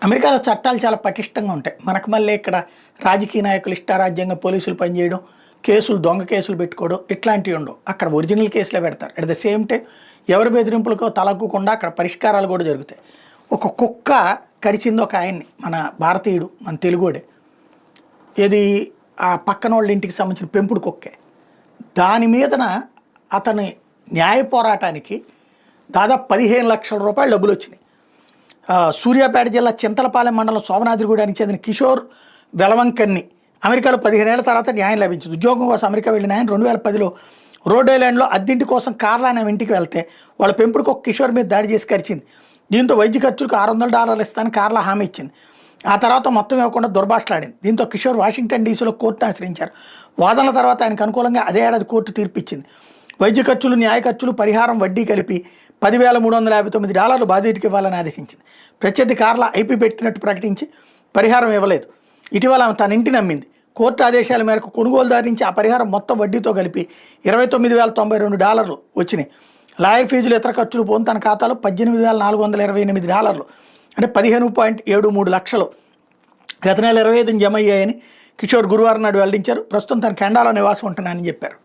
అమెరికాలో చట్టాలు చాలా పటిష్టంగా ఉంటాయి. మనకు మళ్ళీ ఇక్కడ రాజకీయ నాయకులు ఇష్టారాజ్యంగా పోలీసులు పనిచేయడం, కేసులు దొంగ కేసులు పెట్టుకోవడం ఇట్లాంటివి ఉండవు. అక్కడ ఒరిజినల్ కేసులే పెడతారు. అట్ ద సేమ్ టైం ఎవరి బెదిరింపులకో తలగ్గకుండా అక్కడ పరిష్కారాలు కూడా జరుగుతాయి. ఒక కుక్క కరిచింది ఒక ఆయన్ని, మన భారతీయుడు, మన తెలుగుడే, ఏది ఆ పక్కన వాళ్ళ ఇంటికి సంబంధించిన పెంపుడు కుక్కే. దాని మీదన అతని న్యాయ పోరాటానికి దాదాపు 15 లక్షల రూపాయలు డబ్బులు వచ్చినాయి. సూర్యాపేట జిల్లా చింతలపాలెం మండలం సోమనాద్రిగూడానికి చెందిన కిషోర్ వెలవంకర్ని అమెరికాలో 15 ఏళ్ల తర్వాత న్యాయం లభించింది. ఉద్యోగం కోసం అమెరికా వెళ్ళిన ఆయన 2010లో రోడ్ ఐలాండ్లో అద్దెంటి కోసం కార్లా అనే ఇంటికి వెళ్తే వాళ్ళ పెంపుడుకు ఒక కిషోర్ మీద దాడి చేసి కరిచింది. దీంతో వైద్య ఖర్చులకు $600 ఇస్తానని కార్లా హామీ ఇచ్చింది. ఆ తర్వాత మొత్తం ఇవ్వకుండా దుర్భాషలాడింది. దీంతో కిషోర్ వాషింగ్టన్ డీసీలో కోర్టును ఆశ్రయించారు. వాదనల తర్వాత ఆయనకు అనుకూలంగా అదే ఏడాది కోర్టు తీర్పిచ్చింది. వైద్య ఖర్చులు, న్యాయ ఖర్చులు, పరిహారం, వడ్డీ కలిపి $10,359 బాధితుడికి ఇవ్వాలని ఆదేశించింది. ప్రత్యర్థి కార్ల ఐపీ పెట్టినట్టు ప్రకటించి పరిహారం ఇవ్వలేదు. ఇటీవల ఆమె తన ఇంటిని అమ్మింది. కోర్టు ఆదేశాల మేరకు కొనుగోలుదారు నుంచి ఆ పరిహారం మొత్తం వడ్డీతో కలిపి $29,092 వచ్చినాయి. లాయర్ ఫీజులు, ఇతర ఖర్చులు పోను తన ఖాతాలో $18,428 అంటే 15.73 లక్షలు గత నెల 25ని జమ అయ్యాయని కిషోర్ గురువారం నాడు వెల్లడించారు. ప్రస్తుతం తన కెనడాలో నివాసం ఉంటున్నానని చెప్పారు.